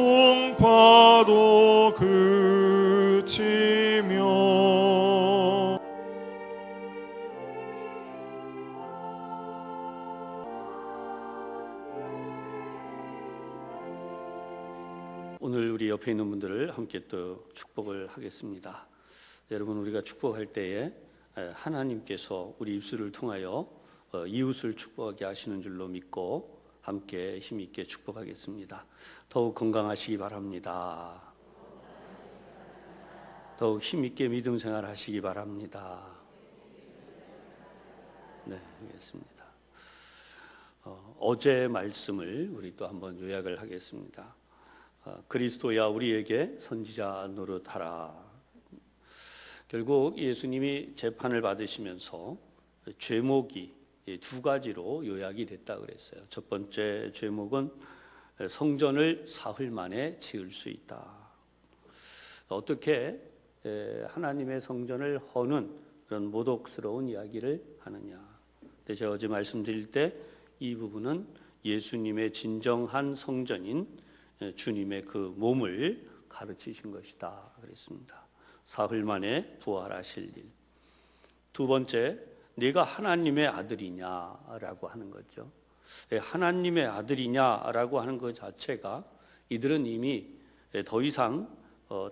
풍파도 그치며 오늘 우리 옆에 있는 분들을 함께 또 축복을 하겠습니다. 여러분, 우리가 축복할 때에 하나님께서 우리 입술을 통하여 이웃을 축복하게 하시는 줄로 믿고 함께 힘있게 축복하겠습니다. 더욱 건강하시기 바랍니다. 더욱 힘있게 믿음 생활 하시기 바랍니다. 네, 알겠습니다. 어제 말씀을 우리 또 한번 요약을 하겠습니다. 그리스도야 우리에게 선지자 노릇하라. 결국 예수님이 재판을 받으시면서 죄목이 두 가지로 요약이 됐다 그랬어요. 첫 번째 죄목은 성전을 사흘 만에 지을 수 있다. 어떻게 하나님의 성전을 허는 그런 모독스러운 이야기를 하느냐. 근데 제가 어제 말씀드릴 때 이 부분은 예수님의 진정한 성전인 주님의 그 몸을 가르치신 것이다 그랬습니다. 사흘 만에 부활하실 일. 두 번째, 네가 하나님의 아들이냐라고 하는 거죠. 하나님의 아들이냐라고 하는 것 자체가 이들은 이미 더 이상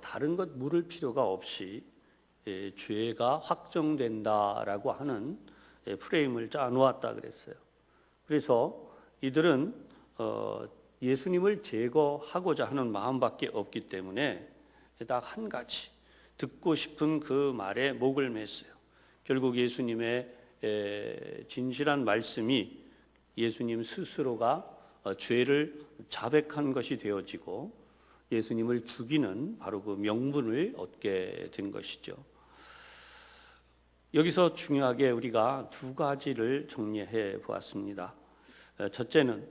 다른 것 물을 필요가 없이 죄가 확정된다라고 하는 프레임을 짜놓았다 그랬어요. 그래서 이들은 예수님을 제거하고자 하는 마음밖에 없기 때문에 딱 한 가지 듣고 싶은 그 말에 목을 맸어요. 결국 예수님의 진실한 말씀이 예수님 스스로가 죄를 자백한 것이 되어지고 예수님을 죽이는 바로 그 명분을 얻게 된 것이죠. 여기서 중요하게 우리가 두 가지를 정리해 보았습니다. 첫째는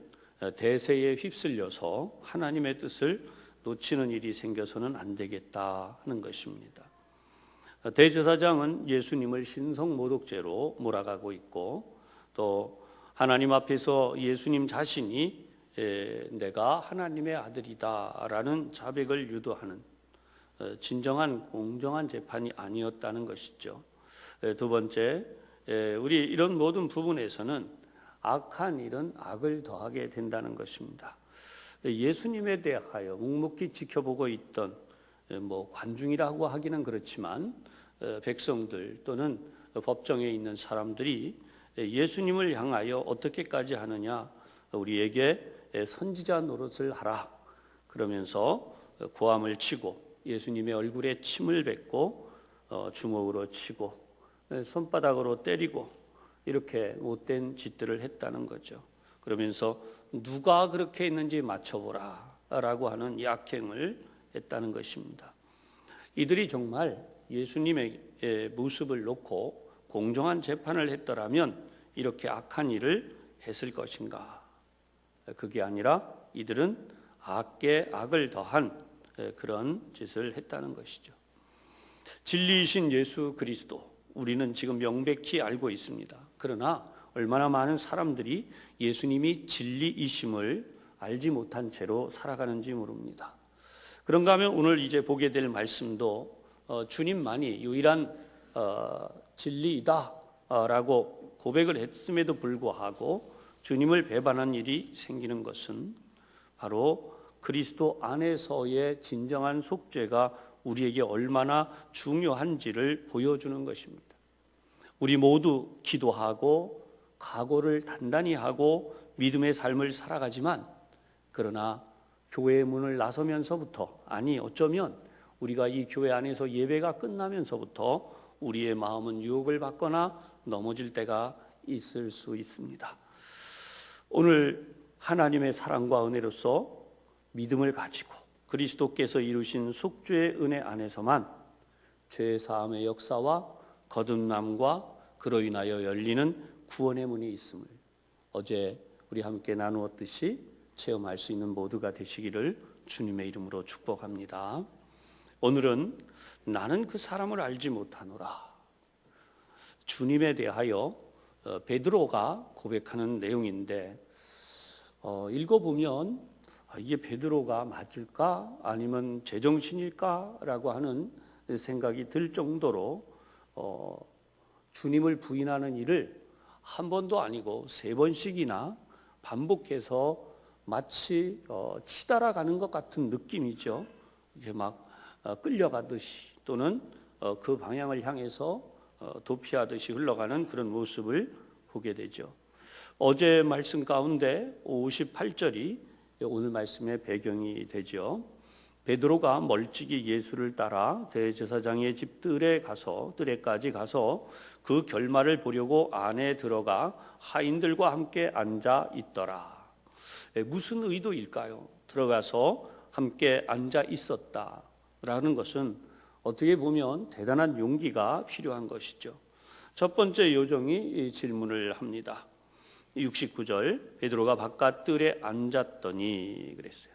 대세에 휩쓸려서 하나님의 뜻을 놓치는 일이 생겨서는 안 되겠다 하는 것입니다. 대제사장은 예수님을 신성모독죄로 몰아가고 있고 또 하나님 앞에서 예수님 자신이 내가 하나님의 아들이다라는 자백을 유도하는 진정한 공정한 재판이 아니었다는 것이죠. 두 번째, 우리 이런 모든 부분에서는 악한 일은 악을 더하게 된다는 것입니다. 예수님에 대하여 묵묵히 지켜보고 있던 관중이라고 하기는 그렇지만 백성들 또는 법정에 있는 사람들이 예수님을 향하여 어떻게까지 하느냐, 우리에게 선지자 노릇을 하라 그러면서 고함을 치고 예수님의 얼굴에 침을 뱉고 주먹으로 치고 손바닥으로 때리고 이렇게 못된 짓들을 했다는 거죠. 그러면서 누가 그렇게 했는지 맞춰보라 라고 하는 이 악행을 했다는 것입니다. 이들이 정말 예수님의 모습을 놓고 공정한 재판을 했더라면 이렇게 악한 일을 했을 것인가? 그게 아니라 이들은 악에 악을 더한 그런 짓을 했다는 것이죠. 진리이신 예수 그리스도, 우리는 지금 명백히 알고 있습니다. 그러나 얼마나 많은 사람들이 예수님이 진리이심을 알지 못한 채로 살아가는지 모릅니다. 그런가 하면 오늘 이제 보게 될 말씀도 주님만이 유일한 진리이다 라고 고백을 했음에도 불구하고 주님을 배반한 일이 생기는 것은 바로 그리스도 안에서의 진정한 속죄가 우리에게 얼마나 중요한지를 보여주는 것입니다. 우리 모두 기도하고 각오를 단단히 하고 믿음의 삶을 살아가지만 그러나 교회의 문을 나서면서부터, 아니 어쩌면 우리가 이 교회 안에서 예배가 끝나면서부터 우리의 마음은 유혹을 받거나 넘어질 때가 있을 수 있습니다. 오늘 하나님의 사랑과 은혜로서 믿음을 가지고 그리스도께서 이루신 속죄의 은혜 안에서만 죄사함의 역사와 거듭남과 그로 인하여 열리는 구원의 문이 있음을 어제 우리 함께 나누었듯이 체험할 수 있는 모두가 되시기를 주님의 이름으로 축복합니다. 오늘은 나는 그 사람을 알지 못하노라. 주님에 대하여 베드로가 고백하는 내용인데 읽어보면 이게 베드로가 맞을까? 아니면 제정신일까?라고 하는 생각이 들 정도로 주님을 부인하는 일을 한 번도 아니고 세 번씩이나 반복해서 마치 치달아가는 것 같은 느낌이죠. 이게 막 끌려가듯이 또는 그 방향을 향해서 도피하듯이 흘러가는 그런 모습을 보게 되죠. 어제 말씀 가운데 58절이 오늘 말씀의 배경이 되죠. 베드로가 멀찍이 예수를 따라 대제사장의 집 뜰에까지 가서 그 결말을 보려고 안에 들어가 하인들과 함께 앉아 있더라. 무슨 의도일까요? 들어가서 함께 앉아 있었다라는 것은 어떻게 보면 대단한 용기가 필요한 것이죠. 첫 번째 요정이 질문을 합니다. 69절 베드로가 바깥 뜰에 앉았더니 그랬어요.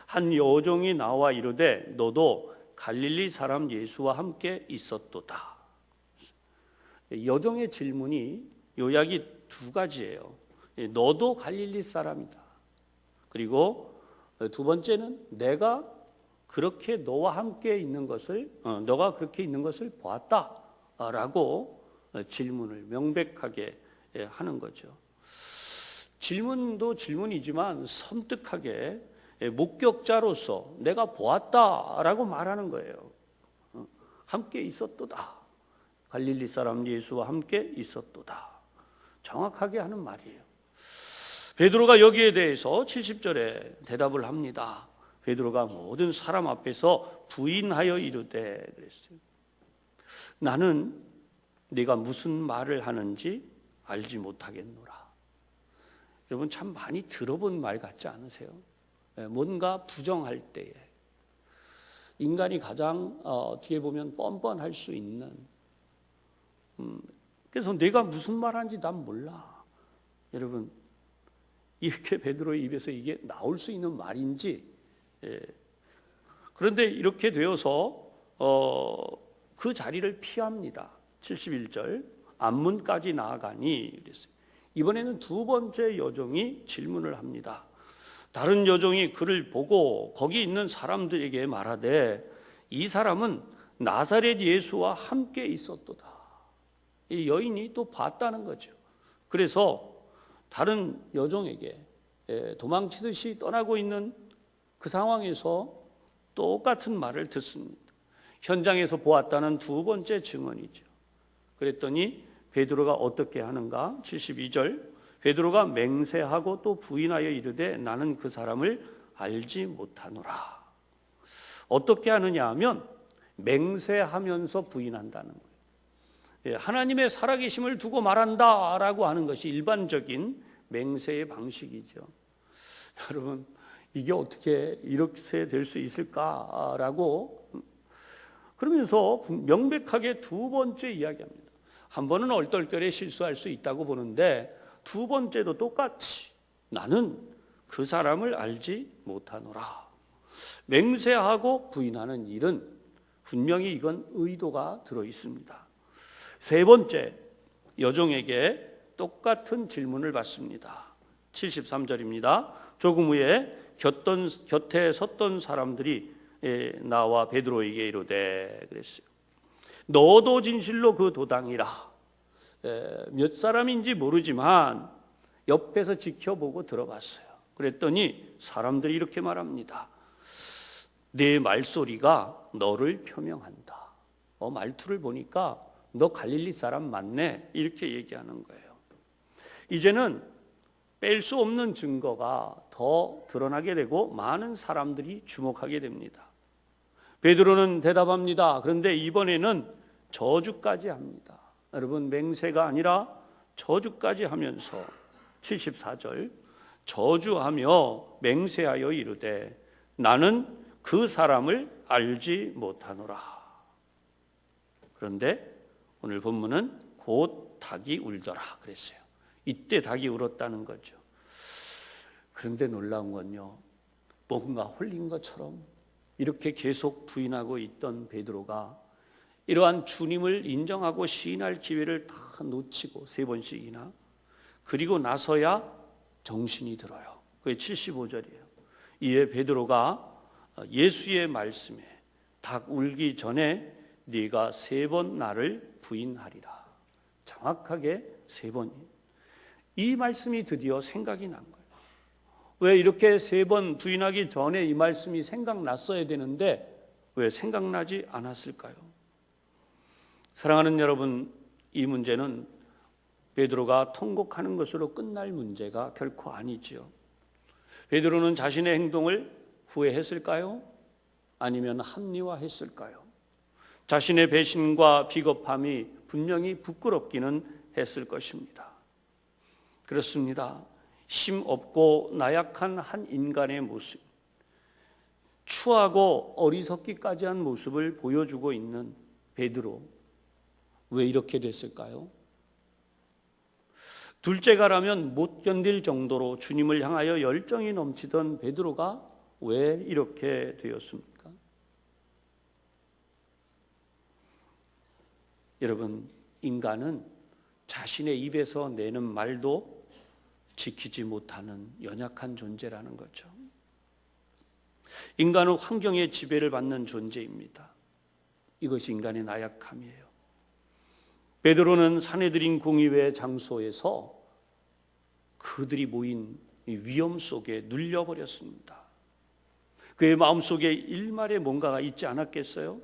한 여종이 나와 이르되 너도 갈릴리 사람 예수와 함께 있었도다. 여종의 질문이 요약이 두 가지예요. 너도 갈릴리 사람이다. 그리고 두 번째는 내가 그렇게 너와 함께 있는 것을 너가 그렇게 있는 것을 보았다라고 질문을 명백하게 하는 거죠. 질문도 질문이지만 섬뜩하게 목격자로서 내가 보았다라고 말하는 거예요. 함께 있었도다. 갈릴리 사람 예수와 함께 있었도다. 정확하게 하는 말이에요. 베드로가 여기에 대해서 70절에 대답을 합니다. 베드로가 모든 사람 앞에서 부인하여 이르되 그랬어요. 나는 네가 무슨 말을 하는지 알지 못하겠노라. 여러분 참 많이 들어본 말 같지 않으세요? 뭔가 부정할 때에 인간이 가장 어떻게 보면 뻔뻔할 수 있는 그래서 내가 무슨 말하는지 난 몰라. 여러분 이렇게 베드로의 입에서 이게 나올 수 있는 말인지 그런데 이렇게 되어서 그 자리를 피합니다. 71절 앞문까지 나아가니 그랬어요. 이번에는 두 번째 여종이 질문을 합니다. 다른 여종이 그를 보고 거기 있는 사람들에게 말하되 이 사람은 나사렛 예수와 함께 있었도다. 이 여인이 또 봤다는 거죠. 그래서 다른 여종에게 도망치듯이 떠나고 있는 그 상황에서 똑같은 말을 듣습니다. 현장에서 보았다는 두 번째 증언이죠. 그랬더니 베드로가 어떻게 하는가? 72절 베드로가 맹세하고 또 부인하여 이르되 나는 그 사람을 알지 못하노라. 어떻게 하느냐 하면 맹세하면서 부인한다는 거예요. 하나님의 살아계심을 두고 말한다라고 하는 것이 일반적인 맹세의 방식이죠. 여러분 이게 어떻게 이렇게 될 수 있을까라고 그러면서 명백하게 두 번째 이야기합니다. 한 번은 얼떨결에 실수할 수 있다고 보는데 두 번째도 똑같이 나는 그 사람을 알지 못하노라. 맹세하고 부인하는 일은 분명히 이건 의도가 들어 있습니다. 세 번째 여종에게 똑같은 질문을 받습니다. 73절입니다. 조금 후에 곁에 섰던 사람들이 나와 베드로에게 이르되 그랬어요. 너도 진실로 그 도당이라. 몇 사람인지 모르지만 옆에서 지켜보고 들어갔어요. 그랬더니 사람들이 이렇게 말합니다. 내 말소리가 너를 표명한다. 말투를 보니까 너 갈릴리 사람 맞네. 이렇게 얘기하는 거예요. 이제는 뺄 수 없는 증거가 더 드러나게 되고 많은 사람들이 주목하게 됩니다. 베드로는 대답합니다. 그런데 이번에는 저주까지 합니다. 여러분 맹세가 아니라 저주까지 하면서 74절 저주하며 맹세하여 이르되 나는 그 사람을 알지 못하노라. 그런데 오늘 본문은 곧 닭이 울더라 그랬어요. 이때 닭이 울었다는 거죠. 그런데 놀라운 건요. 뭔가 홀린 것처럼 이렇게 계속 부인하고 있던 베드로가 이러한 주님을 인정하고 시인할 기회를 다 놓치고 세 번씩이나 그리고 나서야 정신이 들어요. 그게 75절이에요. 이에 베드로가 예수의 말씀에 닭 울기 전에 네가 3번 나를 부인하리라. 정확하게 3번이. 이 말씀이 드디어 생각이 난 거예요. 왜 이렇게 3번 부인하기 전에 이 말씀이 생각났어야 되는데 왜 생각나지 않았을까요? 사랑하는 여러분, 이 문제는 베드로가 통곡하는 것으로 끝날 문제가 결코 아니지요. 베드로는 자신의 행동을 후회했을까요? 아니면 합리화했을까요? 자신의 배신과 비겁함이 분명히 부끄럽기는 했을 것입니다. 그렇습니다. 힘 없고 나약한 한 인간의 모습, 추하고 어리석기까지 한 모습을 보여주고 있는 베드로, 왜 이렇게 됐을까요? 둘째가라면 못 견딜 정도로 주님을 향하여 열정이 넘치던 베드로가 왜 이렇게 되었습니까? 여러분, 인간은 자신의 입에서 내는 말도 지키지 못하는 연약한 존재라는 거죠. 인간은 환경의 지배를 받는 존재입니다. 이것이 인간의 나약함이에요. 베드로는 사내들인 공의회 장소에서 그들이 모인 위험 속에 눌려버렸습니다. 그의 마음속에 일말의 뭔가가 있지 않았겠어요?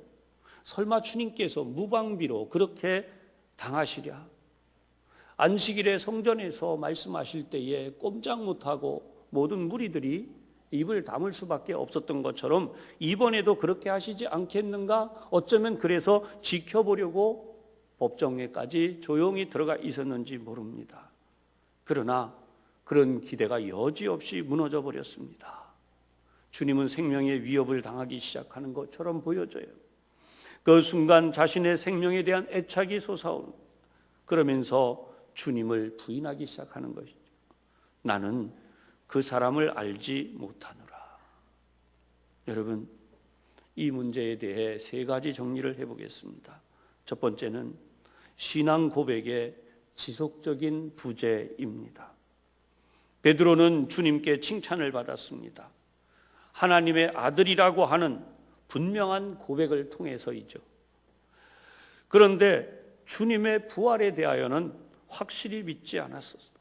설마 주님께서 무방비로 그렇게 당하시랴? 안식일에 성전에서 말씀하실 때에 꼼짝 못하고 모든 무리들이 입을 다물 수밖에 없었던 것처럼 이번에도 그렇게 하시지 않겠는가? 어쩌면 그래서 지켜보려고 법정에까지 조용히 들어가 있었는지 모릅니다. 그러나 그런 기대가 여지없이 무너져 버렸습니다. 주님은 생명의 위협을 당하기 시작하는 것처럼 보여져요. 그 순간 자신의 생명에 대한 애착이 솟아오는, 그러면서 주님을 부인하기 시작하는 것이죠. 나는 그 사람을 알지 못하노라. 여러분, 이 문제에 대해 3가지 정리를 해보겠습니다. 첫 번째는 신앙 고백의 지속적인 부재입니다. 베드로는 주님께 칭찬을 받았습니다. 하나님의 아들이라고 하는 분명한 고백을 통해서이죠. 그런데 주님의 부활에 대하여는 확실히 믿지 않았었어요.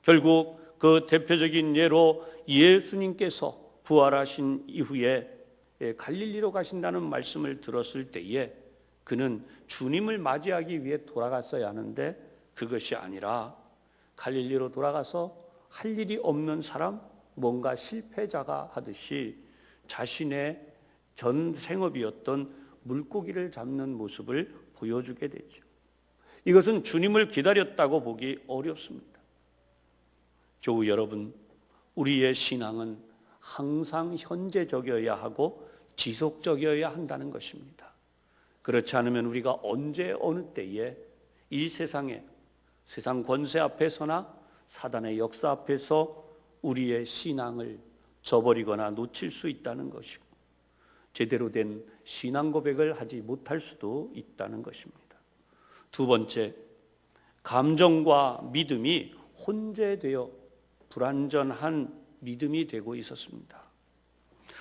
결국 그 대표적인 예로 예수님께서 부활하신 이후에 갈릴리로 가신다는 말씀을 들었을 때에 그는 주님을 맞이하기 위해 돌아갔어야 하는데 그것이 아니라 갈릴리로 돌아가서 할 일이 없는 사람, 뭔가 실패자가 하듯이 자신의 전 생업이었던 물고기를 잡는 모습을 보여주게 되죠. 이것은 주님을 기다렸다고 보기 어렵습니다. 교우 여러분, 우리의 신앙은 항상 현재적이어야 하고 지속적이어야 한다는 것입니다. 그렇지 않으면 우리가 언제 어느 때에 이 세상에, 세상 권세 앞에서나 사단의 역사 앞에서 우리의 신앙을 저버리거나 놓칠 수 있다는 것이고 제대로 된 신앙 고백을 하지 못할 수도 있다는 것입니다. 두 번째, 감정과 믿음이 혼재되어 불완전한 믿음이 되고 있었습니다.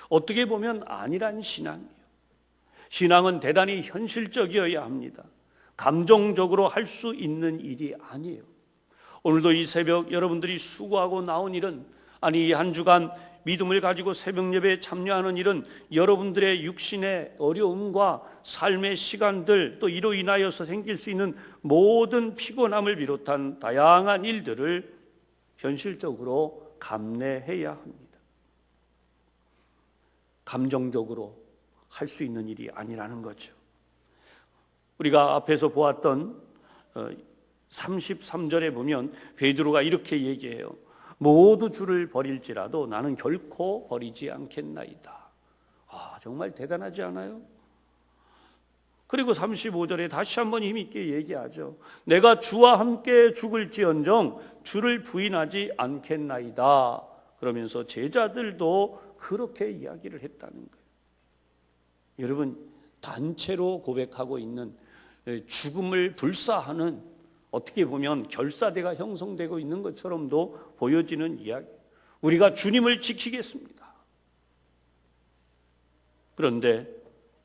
어떻게 보면 안일한 신앙이에요. 신앙은 대단히 현실적이어야 합니다. 감정적으로 할 수 있는 일이 아니에요. 오늘도 이 새벽 여러분들이 수고하고 나온 일은, 아니 이 한 주간 믿음을 가지고 새벽 예배에 참여하는 일은 여러분들의 육신의 어려움과 삶의 시간들, 또 이로 인하여서 생길 수 있는 모든 피곤함을 비롯한 다양한 일들을 현실적으로 감내해야 합니다. 감정적으로 할 수 있는 일이 아니라는 거죠. 우리가 앞에서 보았던 33절에 보면 베드로가 이렇게 얘기해요. 모두 주를 버릴지라도 나는 결코 버리지 않겠나이다. 정말 대단하지 않아요? 그리고 35절에 다시 한번 힘있게 얘기하죠. 내가 주와 함께 죽을지언정 주를 부인하지 않겠나이다. 그러면서 제자들도 그렇게 이야기를 했다는 거예요. 여러분, 단체로 고백하고 있는 죽음을 불사하는, 어떻게 보면 결사대가 형성되고 있는 것처럼도 보여지는 이야기. 우리가 주님을 지키겠습니다. 그런데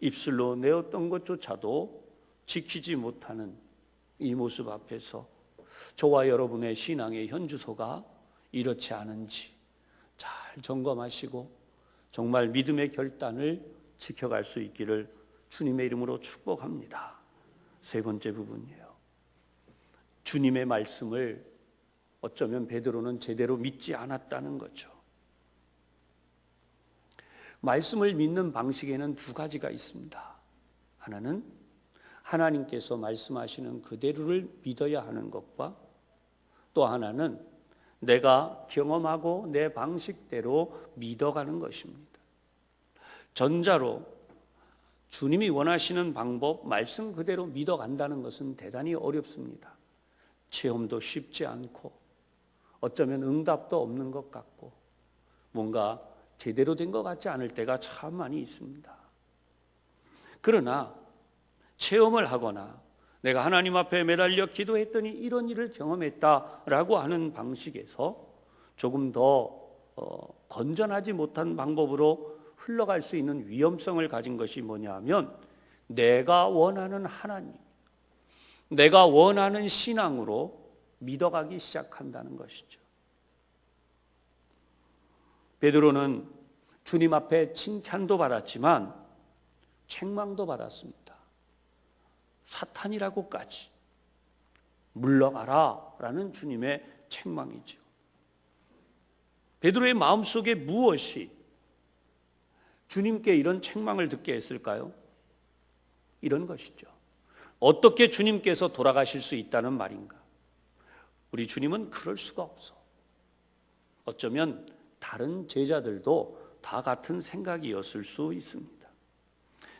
입술로 내었던 것조차도 지키지 못하는 이 모습 앞에서 저와 여러분의 신앙의 현주소가 이렇지 않은지 잘 점검하시고 정말 믿음의 결단을 지켜갈 수 있기를 주님의 이름으로 축복합니다. 세 번째 부분이에요. 주님의 말씀을 어쩌면 베드로는 제대로 믿지 않았다는 거죠. 말씀을 믿는 방식에는 두 가지가 있습니다. 하나는 하나님께서 말씀하시는 그대로를 믿어야 하는 것과 또 하나는 내가 경험하고 내 방식대로 믿어가는 것입니다. 전자로 주님이 원하시는 방법, 말씀 그대로 믿어간다는 것은 대단히 어렵습니다. 체험도 쉽지 않고 어쩌면 응답도 없는 것 같고 뭔가 제대로 된 것 같지 않을 때가 참 많이 있습니다. 그러나 체험을 하거나 내가 하나님 앞에 매달려 기도했더니 이런 일을 경험했다라고 하는 방식에서 조금 더 건전하지 못한 방법으로 흘러갈 수 있는 위험성을 가진 것이 뭐냐 하면 내가 원하는 하나님, 내가 원하는 신앙으로 믿어가기 시작한다는 것이죠. 베드로는 주님 앞에 칭찬도 받았지만 책망도 받았습니다. 사탄이라고까지 물러가라 라는 주님의 책망이죠. 베드로의 마음속에 무엇이 주님께 이런 책망을 듣게 했을까요? 이런 것이죠. 어떻게 주님께서 돌아가실 수 있다는 말인가? 우리 주님은 그럴 수가 없어. 어쩌면 다른 제자들도 다 같은 생각이었을 수 있습니다.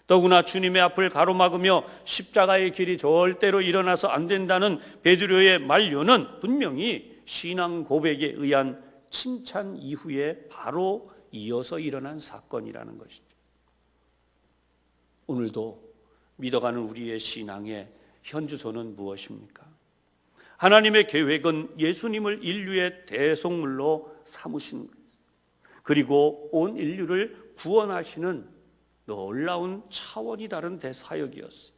더구나 주님의 앞을 가로막으며 십자가의 길이 절대로 일어나서 안 된다는 베드로의 만류는 분명히 신앙 고백에 의한 칭찬 이후에 바로 이어서 일어난 사건이라는 것이죠. 오늘도 믿어가는 우리의 신앙의 현주소는 무엇입니까? 하나님의 계획은 예수님을 인류의 대속물로 삼으신 것, 그리고 온 인류를 구원하시는 놀라운 차원이 다른 대사역이었어요.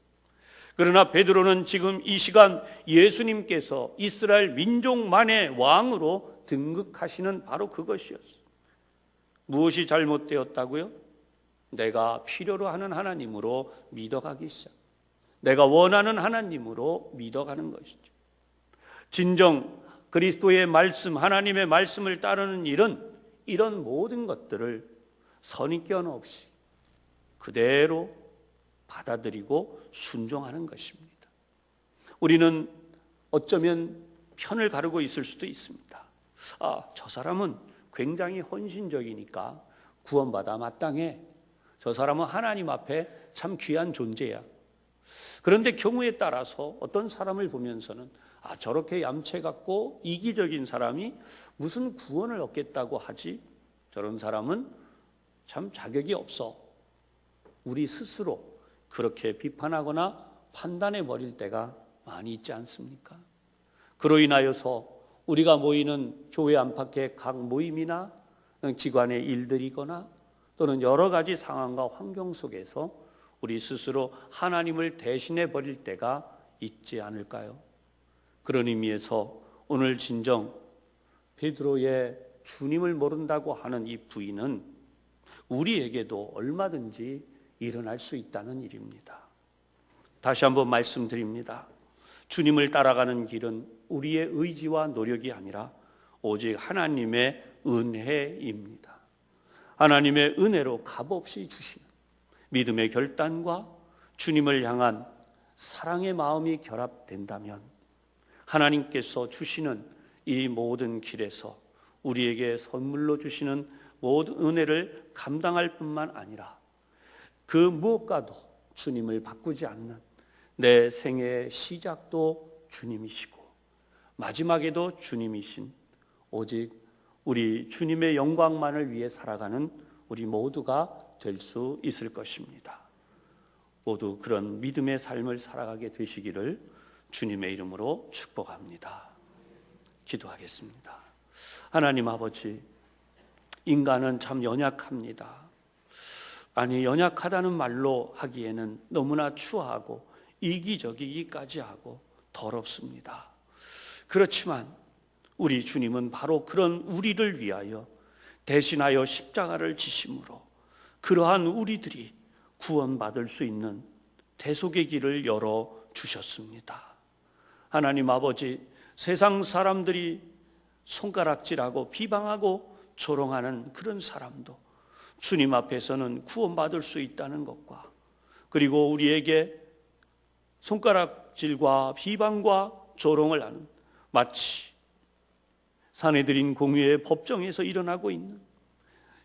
그러나 베드로는 지금 이 시간 예수님께서 이스라엘 민족만의 왕으로 등극하시는 바로 그것이었어요. 무엇이 잘못되었다고요? 내가 필요로 하는 하나님으로 믿어가기 시작. 내가 원하는 하나님으로 믿어가는 것이죠. 진정 그리스도의 말씀, 하나님의 말씀을 따르는 일은 이런 모든 것들을 선입견 없이 그대로 받아들이고 순종하는 것입니다. 우리는 어쩌면 편을 가르고 있을 수도 있습니다. 저 사람은 굉장히 헌신적이니까 구원받아 마땅해. 저 사람은 하나님 앞에 참 귀한 존재야. 그런데 경우에 따라서 어떤 사람을 보면서는 저렇게 얌체 같고 이기적인 사람이 무슨 구원을 얻겠다고 하지? 저런 사람은 참 자격이 없어. 우리 스스로 그렇게 비판하거나 판단해 버릴 때가 많이 있지 않습니까? 그로 인하여서 우리가 모이는 교회 안팎의 각 모임이나 기관의 일들이거나 또는 여러 가지 상황과 환경 속에서 우리 스스로 하나님을 대신해 버릴 때가 있지 않을까요? 그런 의미에서 오늘 진정 베드로의 주님을 모른다고 하는 이 부인은 우리에게도 얼마든지 일어날 수 있다는 일입니다. 다시 한번 말씀드립니다. 주님을 따라가는 길은 우리의 의지와 노력이 아니라 오직 하나님의 은혜입니다. 하나님의 은혜로 값없이 주시는 믿음의 결단과 주님을 향한 사랑의 마음이 결합된다면 하나님께서 주시는 이 모든 길에서 우리에게 선물로 주시는 모든 은혜를 감당할 뿐만 아니라 그 무엇과도 주님을 바꾸지 않는 내 생애의 시작도 주님이시고 마지막에도 주님이신 오직 우리 주님의 영광만을 위해 살아가는 우리 모두가 될 수 있을 것입니다. 모두 그런 믿음의 삶을 살아가게 되시기를 주님의 이름으로 축복합니다. 기도하겠습니다. 하나님 아버지, 인간은 참 연약합니다. 아니 연약하다는 말로 하기에는 너무나 추하고 이기적이기까지 하고 더럽습니다. 그렇지만 우리 주님은 바로 그런 우리를 위하여 대신하여 십자가를 지심으로 그러한 우리들이 구원받을 수 있는 대속의 길을 열어 주셨습니다. 하나님 아버지, 세상 사람들이 손가락질하고 비방하고 조롱하는 그런 사람도 주님 앞에서는 구원받을 수 있다는 것과, 그리고 우리에게 손가락질과 비방과 조롱을 하는 마치 사내들인 공의의 법정에서 일어나고 있는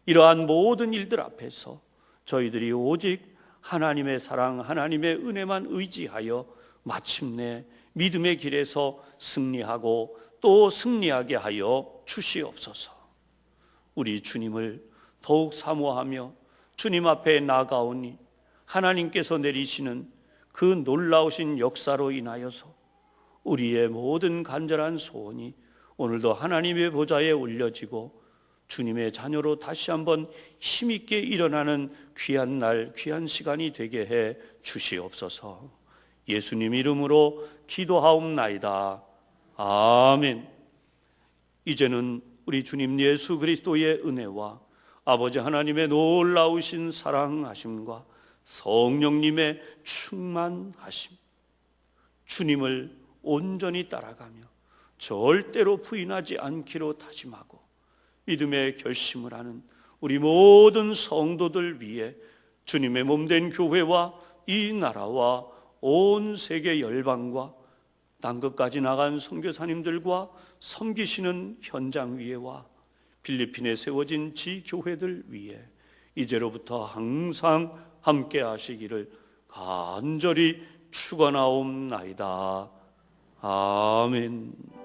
이러한 모든 일들 앞에서 저희들이 오직 하나님의 사랑, 하나님의 은혜만 의지하여 마침내 믿음의 길에서 승리하고 또 승리하게 하여 주시옵소서. 우리 주님을 더욱 사모하며 주님 앞에 나아가오니 하나님께서 내리시는 그 놀라우신 역사로 인하여서 우리의 모든 간절한 소원이 오늘도 하나님의 보좌에 올려지고 주님의 자녀로 다시 한번 힘있게 일어나는 귀한 날, 귀한 시간이 되게 해 주시옵소서. 예수님 이름으로 기도하옵나이다. 아멘. 이제는 우리 주님 예수 그리스도의 은혜와 아버지 하나님의 놀라우신 사랑하심과 성령님의 충만하심, 주님을 온전히 따라가며 절대로 부인하지 않기로 다짐하고 믿음의 결심을 하는 우리 모든 성도들 위해 주님의 몸된 교회와 이 나라와 온 세계 열방과 땅끝까지 나간 선교사님들과 섬기시는 현장 위에와 필리핀에 세워진 지교회들 위해 이제로부터 항상 함께 하시기를 간절히 축원하옵나이다. 아멘.